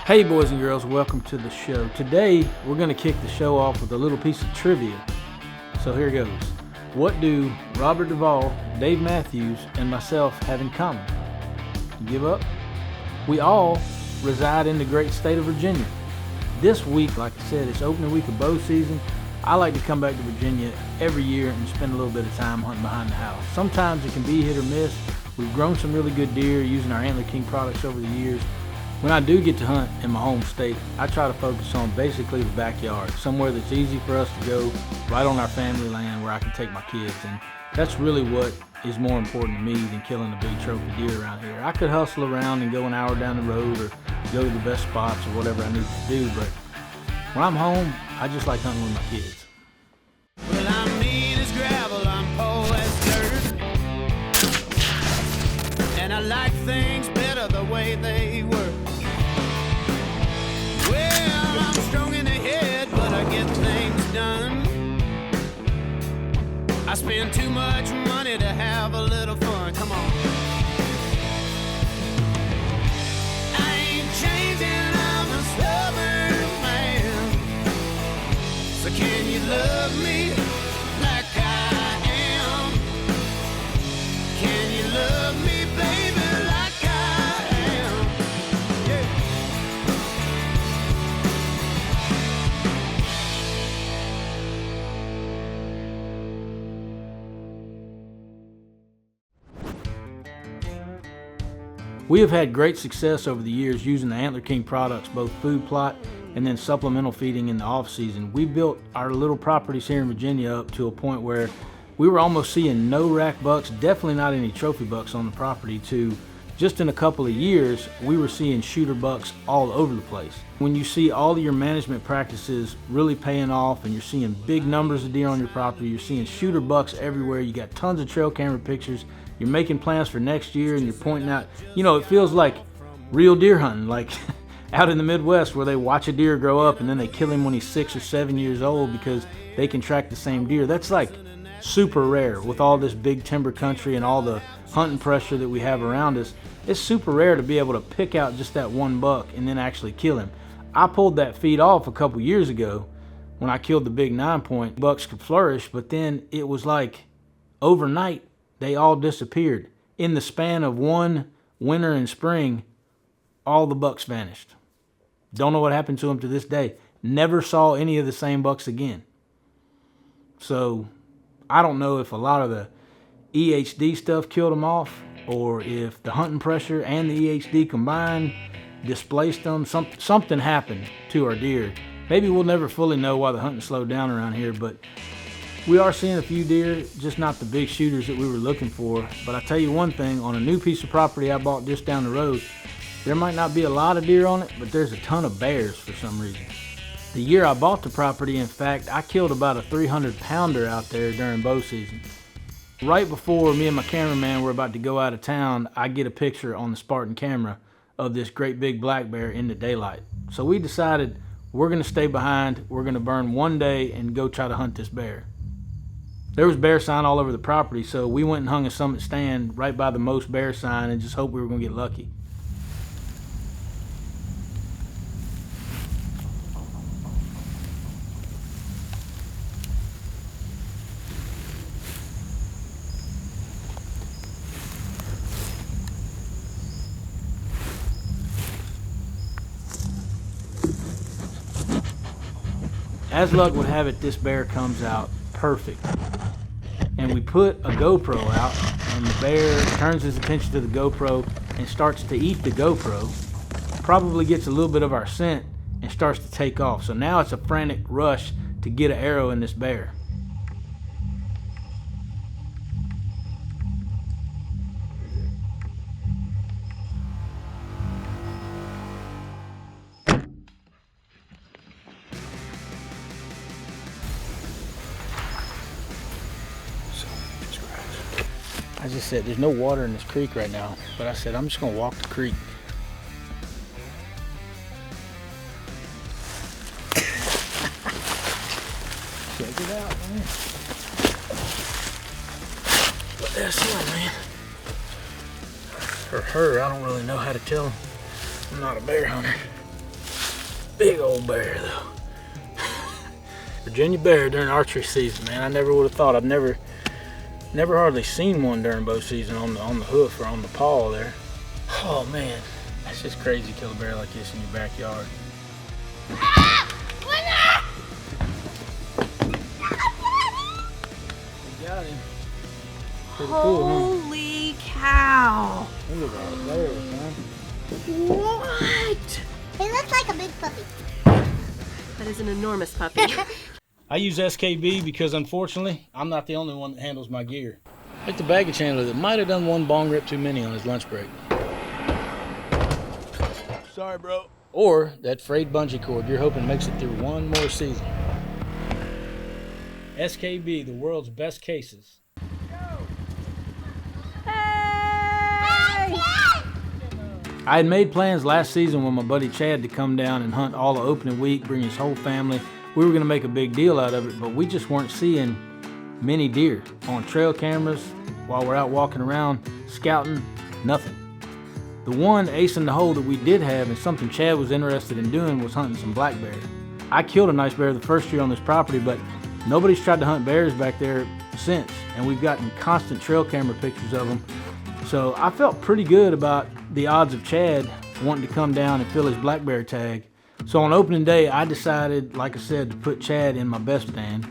Hey boys and girls, welcome to the show. Today we're going to kick the show off with a little piece of trivia. So here goes. What do Robert Duvall, Dave Matthews, and myself have in common? You give up? We all reside in the great state of Virginia. This week, like I said, it's opening week of bow season. I like to come back to Virginia every year and spend a little bit of time hunting behind the house. Sometimes it can be hit or miss. We've grown some really good deer using our Antler King products over the years. When I do get to hunt in my home state, I try to focus on basically the backyard, somewhere that's easy for us to go, right on our family land where I can take my kids. And that's really what is more important to me than killing a big trophy deer around here. I could hustle around and go an hour down the road or go to the best spots or whatever I need to do, but when I'm home, I just like hunting with my kids. Well, I'm mean as gravel, I'm poor as dirt, and I like things better the way they were. Well, I'm strong in the head, but I get things done. I spend too much money to have a little fun. Come on. I ain't changing, I'm a stubborn man. So can you love me like I am? Can you love me, baby, like I am? Yeah. We have had great success over the years using the Antler King products, both food plot and then supplemental feeding in the off season. We built our little properties here in Virginia up to a point where we were almost seeing no rack bucks, definitely not any trophy bucks on the property, to just in a couple of years, we were seeing shooter bucks all over the place. When you see all of your management practices really paying off and you're seeing big numbers of deer on your property, you're seeing shooter bucks everywhere, you got tons of trail camera pictures, you're making plans for next year and you're pointing out, you know, it feels like real deer hunting, like out in the Midwest where they watch a deer grow up and then they kill him when he's 6 or 7 years old because they can track the same deer. That's like super rare with all this big timber country and all the hunting pressure that we have around us. It's super rare to be able to pick out just that one buck and then actually kill him. I pulled that feed off a couple years ago when I killed the big 9-point. Bucks could flourish, but then it was like overnight they all disappeared. In the span of one winter and spring, all the bucks vanished. Don't know what happened to them to this day. Never saw any of the same bucks again. So I don't know if a lot of the EHD stuff killed them off or if the hunting pressure and the EHD combined displaced them. Something happened to our deer. Maybe we'll never fully know why the hunting slowed down around here, but we are seeing a few deer, just not the big shooters that we were looking for. But I tell you one thing, on a new piece of property I bought just down the road, there might not be a lot of deer on it, but there's a ton of bears for some reason. The year I bought the property, in fact, I killed about a 300-pounder out there during bow season. Right before me and my cameraman were about to go out of town, I get a picture on the Spartan camera of this great big black bear in the daylight. So we decided we're gonna stay behind, we're gonna burn one day and go try to hunt this bear. There was bear sign all over the property, so we went and hung a summit stand right by the most bear sign and just hoped we were gonna get lucky. As luck would have it, this bear comes out perfect. And we put a GoPro out, and the bear turns his attention to the GoPro and starts to eat the GoPro. Probably gets a little bit of our scent and starts to take off. So now it's a frantic rush to get an arrow in this bear. I just said there's no water in this creek right now, but I said I'm just gonna walk the creek. Check it out, man. What that's on, man. For her, I don't really know how to tell. I'm not a bear hunter. Big old bear though. Virginia bear during archery season, man. I never would have thought. I've never hardly seen one during bow season on the hoof or on the paw there. Oh man, that's just crazy. Kill a bear like this in your backyard. You got him. Pretty cool, huh? Holy cow! Look at that bear, man. What? It looks like a big puppy. That is an enormous puppy. I use SKB because unfortunately, I'm not the only one that handles my gear. Like the baggage handler that might have done one bong rip too many on his lunch break. Sorry, bro. Or that frayed bungee cord you're hoping makes it through one more season. SKB, the world's best cases. I had made plans last season with my buddy Chad to come down and hunt all the opening week, bring his whole family. We were going to make a big deal out of it, but we just weren't seeing many deer on trail cameras while we're out walking around scouting. Nothing. The one ace in the hole that we did have and something Chad was interested in doing was hunting some black bear. I killed a nice bear the first year on this property, but nobody's tried to hunt bears back there since, and we've gotten constant trail camera pictures of them. So I felt pretty good about the odds of Chad wanting to come down and fill his black bear tag. So on opening day, I decided, like I said, to put Chad in my best stand.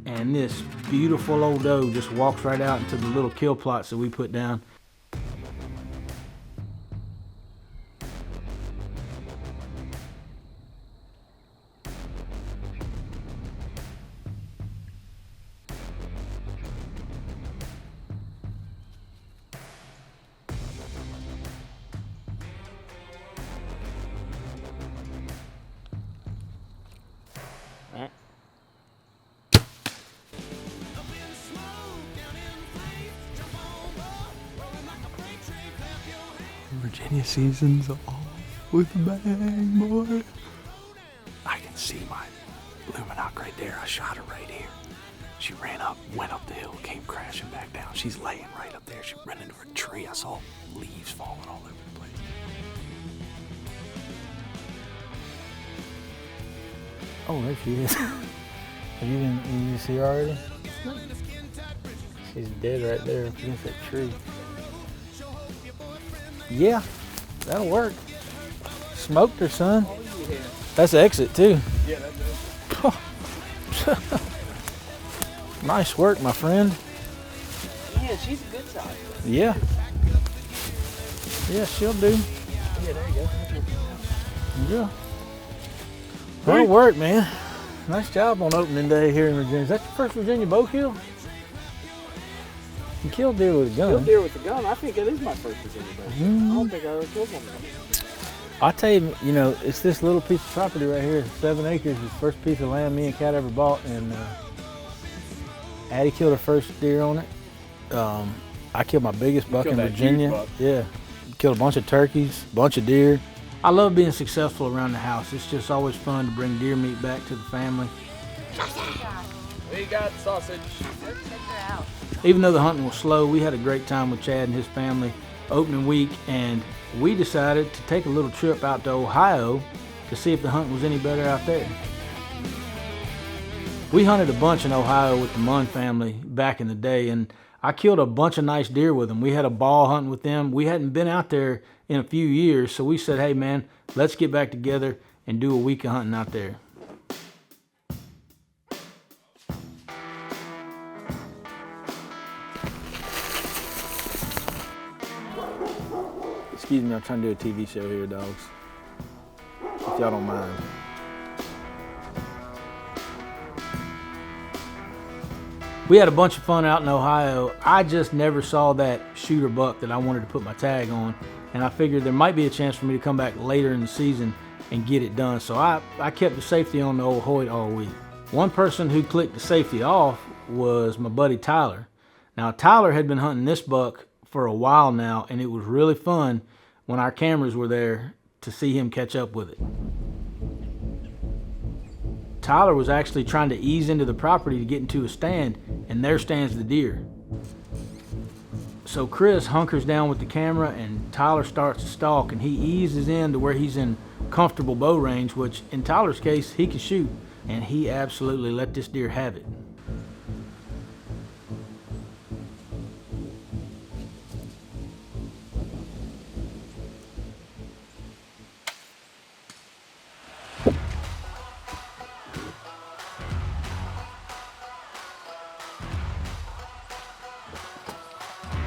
And this beautiful old doe just walks right out into the little kill plots that we put down. Virginia season's off with a bang, boy. I can see my Luminok right there. I shot her right here. She ran up, went up the hill, came crashing back down. She's laying right up there. She ran into a tree. I saw leaves falling all over the place. Oh, there she is. Did you see her already? She's dead right there up against that tree. Yeah, that'll work. Smoked her, son. Oh, yeah. That's exit, too. Yeah, that does. Nice work, my friend. Yeah, she's a good size. Yeah. Yeah, she'll do. Yeah, there you go. Yeah. That'll work, man. Nice job on opening day here in Virginia. Is that your first Virginia bow kill? You killed deer with a gun. Killed deer with a gun. I think it is my first Virginia bow. I don't think I ever killed one. I'll tell you, you know, it's this little piece of property right here, 7 acres, the first piece of land me and Kat ever bought, and Addie killed her first deer on it. I killed my biggest buck in Virginia. Yeah, killed a bunch of turkeys, a bunch of deer. I love being successful around the house. It's just always fun to bring deer meat back to the family. We got sausage. Let's check her out. Even though the hunting was slow, we had a great time with Chad and his family opening week, and we decided to take a little trip out to Ohio to see if the hunting was any better out there. We hunted a bunch in Ohio with the Munn family back in the day, and I killed a bunch of nice deer with them. We had a ball hunting with them. We hadn't been out there in a few years, so we said, hey man, let's get back together and do a week of hunting out there. Excuse me, I'm trying to do a TV show here, dogs. If y'all don't mind. We had a bunch of fun out in Ohio. I just never saw that shooter buck that I wanted to put my tag on, and I figured there might be a chance for me to come back later in the season and get it done. So I kept the safety on the old Hoyt all week. One person who clicked the safety off was my buddy Tyler. Now Tyler had been hunting this buck for a while now, and it was really fun when our cameras were there to see him catch up with it. Tyler was actually trying to ease into the property to get into a stand, and there stands the deer. So Chris hunkers down with the camera, and Tyler starts to stalk, and he eases in to where he's in comfortable bow range, which in Tyler's case, he could shoot, and he absolutely let this deer have it.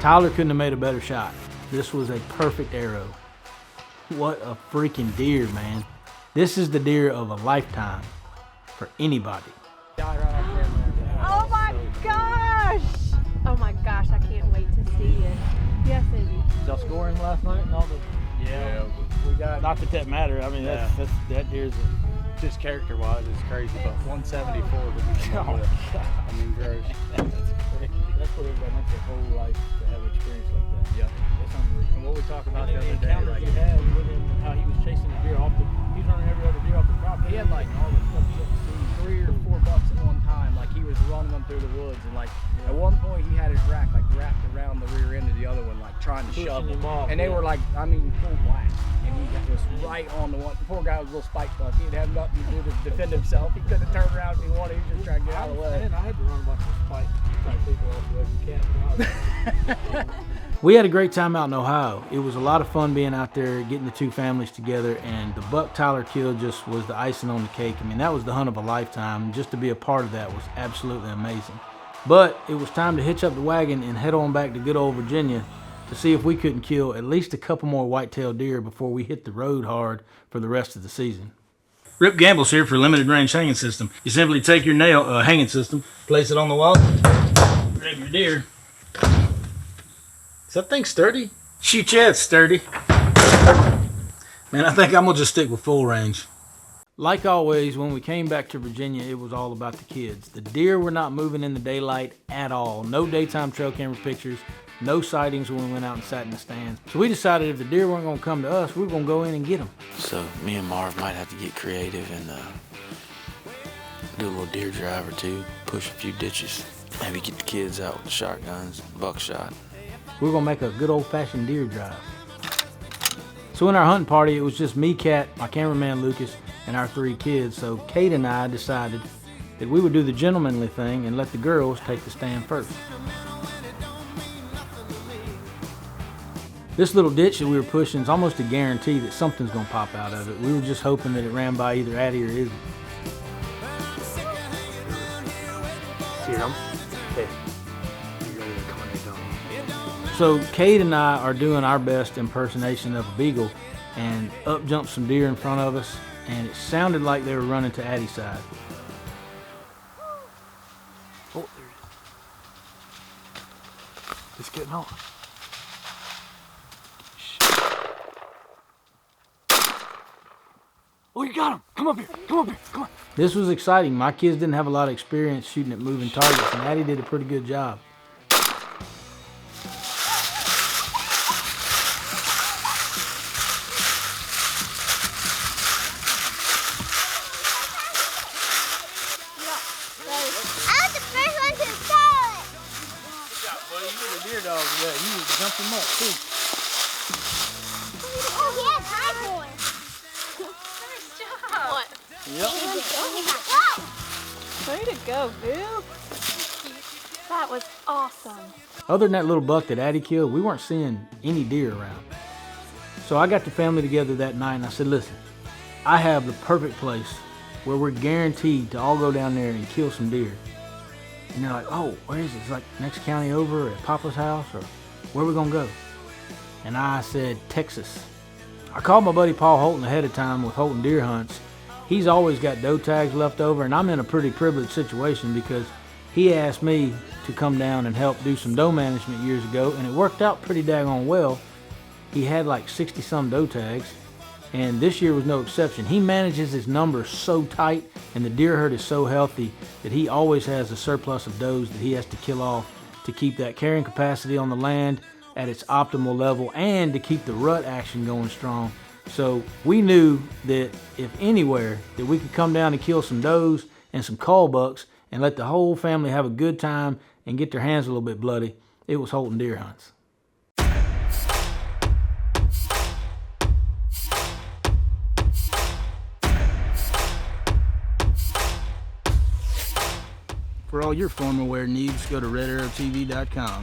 Tyler couldn't have made a better shot. This was a perfect arrow. What a freaking deer, man. This is the deer of a lifetime for anybody. Oh my gosh! Oh my gosh, I can't wait to see it. Yes, Izzy. Y'all scoring last night and all the... Yeah, we got, Not that that matter. I mean, Yeah. that deer's a... just character-wise, it's crazy, but 174 to be Oh, with. I mean, gross. That's what everybody wants their whole life to have an experience like that. Yeah. That's unreal. And what we talked about And the the other day, encounters like, he had with him and how he was chasing the deer off the... He's running every other deer off the property. he had like all this stuff. 3 or 4 bucks at one time. Like he was running them through the woods, and like at one point he had his rack like wrapped around the rear end of the other one, like trying to Pushing shove him off, and they yeah. were like, I mean, full blast. And he was right on the one. The poor guy was a little spiked up. He'd have nothing to do to defend himself. He couldn't turn around if he wanted. He was just trying to get out of the way. I had to run a bunch of spike type people off the way from camp. We had a great time out in Ohio. It was a lot of fun being out there, getting the two families together, and the buck Tyler killed just was the icing on the cake. I mean, that was the hunt of a lifetime. Just to be a part of that was absolutely amazing. But it was time to hitch up the wagon and head on back to good old Virginia to see if we couldn't kill at least a couple more white-tailed deer before we hit the road hard for the rest of the season. Rip Gamble's here for limited range hanging system. You simply take your nail hanging system, place it on the wall, grab your deer. Is that thing sturdy? Shoot, yeah, it's sturdy. Man, I think I'm gonna just stick with full range. Like always, when we came back to Virginia, it was all about the kids. The deer were not moving in the daylight at all. No daytime trail camera pictures, no sightings when we went out and sat in the stands. So we decided if the deer weren't gonna come to us, we were gonna go in and get them. So me and Marv might have to get creative and do a little deer drive or two, push a few ditches, maybe get the kids out with the shotguns, buckshot. We were gonna make a good old-fashioned deer drive. So in our hunting party, it was just me, Cat, my cameraman Lucas, and our 3 kids. So Kate and I decided that we would do the gentlemanly thing and let the girls take the stand first. This little ditch that we were pushing is almost a guarantee that something's gonna pop out of it. We were just hoping that it ran by either Addie or Izzy. See him? Hey. So Kate and I are doing our best impersonation of a beagle, and up jumped some deer in front of us, and it sounded like they were running to Addie's side. Oh, there he is. He's getting on. Oh, you got him! Come up here! Come up here! Come on! This was exciting. My kids didn't have a lot of experience shooting at moving targets, and Addie did a pretty good job. Jump him up too. Oh, he has high boy. Nice job. Yep. Way to go, Boo. That was awesome. Other than that little buck that Addie killed, we weren't seeing any deer around. So I got the family together that night and I said, listen, I have the perfect place where we're guaranteed to all go down there and kill some deer. And they're like, oh, where is it? It's like next county over at Papa's house, or where are we gonna go? And I said, Texas. I called my buddy Paul Holton ahead of time with Holton Deer Hunts. He's always got doe tags left over, and I'm in a pretty privileged situation because he asked me to come down and help do some doe management years ago, and it worked out pretty daggone well. He had like 60 some doe tags, and this year was no exception. He manages his numbers so tight, and the deer herd is so healthy that he always has a surplus of does that he has to kill off to keep that carrying capacity on the land at its optimal level and to keep the rut action going strong. So we knew that if anywhere that we could come down and kill some does and some call bucks and let the whole family have a good time and get their hands a little bit bloody, it was Holton Deer Hunts. For all your formal wear needs, go to redarrowtv.com.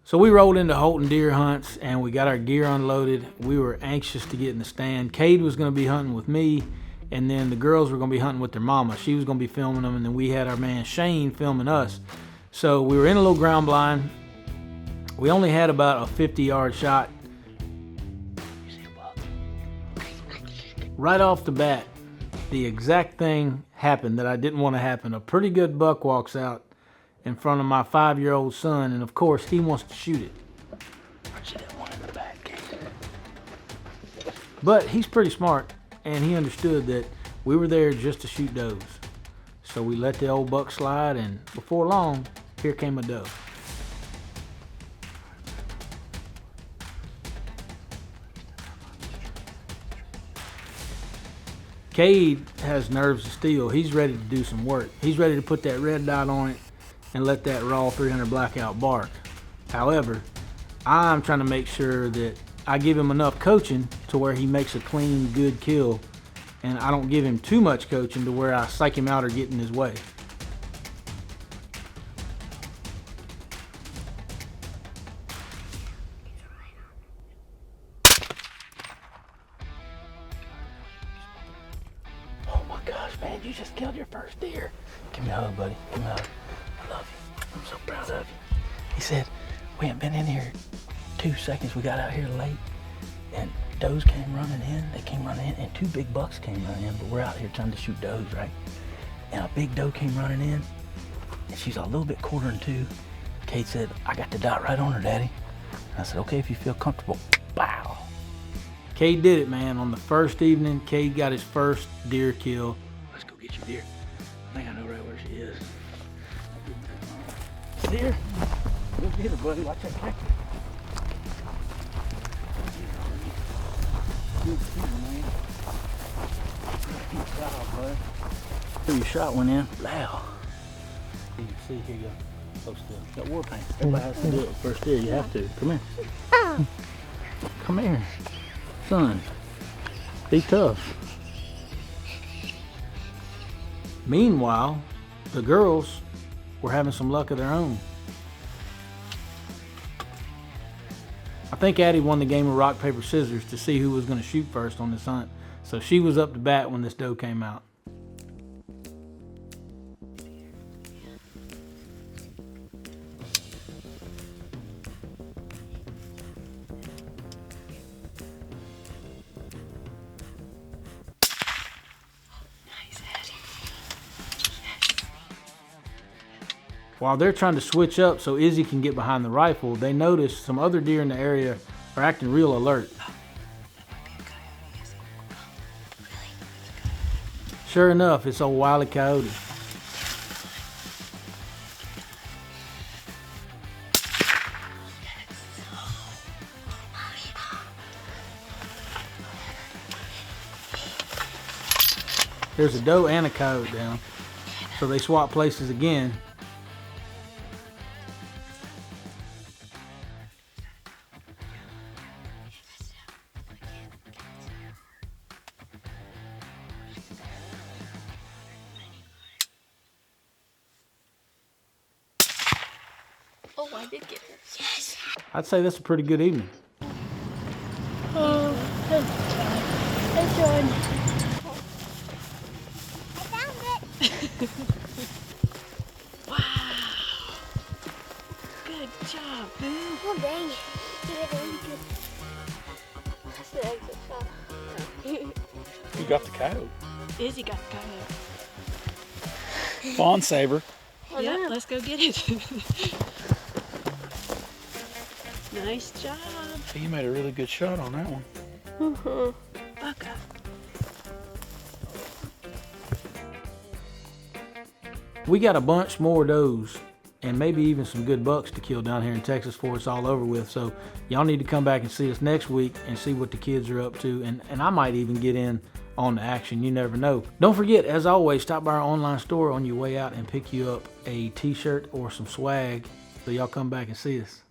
So we rolled into Holton deer hunts and we got our gear unloaded. We were anxious to get in the stand. Cade was going to be hunting with me, and then the girls were going to be hunting with their mama. She was going to be filming them, and then we had our man Shane filming us. So we were in a little ground blind. We only had about a 50-yard shot. Right off the bat, the exact thing happened that I didn't want to happen. A pretty good buck walks out in front of my 5-year-old son, and of course he wants to shoot it. But he's pretty smart, and he understood that we were there just to shoot does. So we let the old buck slide, and before long, here came a doe. Cade has nerves of steel. He's ready to do some work. He's ready to put that red dot on it and let that raw 300 blackout bark. However, I'm trying to make sure that I give him enough coaching to where he makes a clean, good kill, and I don't give him too much coaching to where I psych him out or get in his way. Oh my gosh, man, you just killed your first deer. Give me a hug, buddy. Give me a hug. I love you. I'm so proud of you. He said, we ain't been in here 2 seconds. We got out here late, and does came running in. They came running in, and 2 big bucks came running in, but we're out here trying to shoot does, right? And a big doe came running in, and she's a little bit quartering 2. Kate said, I got the dot right on her, Daddy. And I said, okay, if you feel comfortable. Bow. Cade did it, man. On the first evening, Cade got his first deer kill. Let's go get your deer. I think I know right where she is. Deer? Go get her, buddy. Watch that tractor. Good job, bud. You shot one in. Loud. You can see, here you go. Close to that war paint. Everybody has to do it first deer. You have to. Come here. Come here. Son, be tough. Meanwhile, the girls were having some luck of their own. I think Addie won the game of rock, paper, scissors to see who was going to shoot first on this hunt. So she was up to bat when this doe came out. While they're trying to switch up so Izzy can get behind the rifle, they notice some other deer in the area are acting real alert. Sure enough, it's old Wile E. Coyote. There's a doe and a coyote down, so they swap places again. Oh, I did get her. Yes. I'd say that's a pretty good evening. Oh, that's John. I found it. Wow. Good job, man. Oh, dang. That's the exit shot. You got the coyote. Izzy got the coyote. Fawn saber. Oh, yep, no. Let's go get it. Nice job. You made a really good shot on that one. Mm-hmm. Buck up. We got a bunch more does and maybe even some good bucks to kill down here in Texas before it's all over with. So y'all need to come back and see us next week and see what the kids are up to. And I might even get in on the action. You never know. Don't forget, as always, stop by our online store on your way out and pick you up a t-shirt or some swag so y'all come back and see us.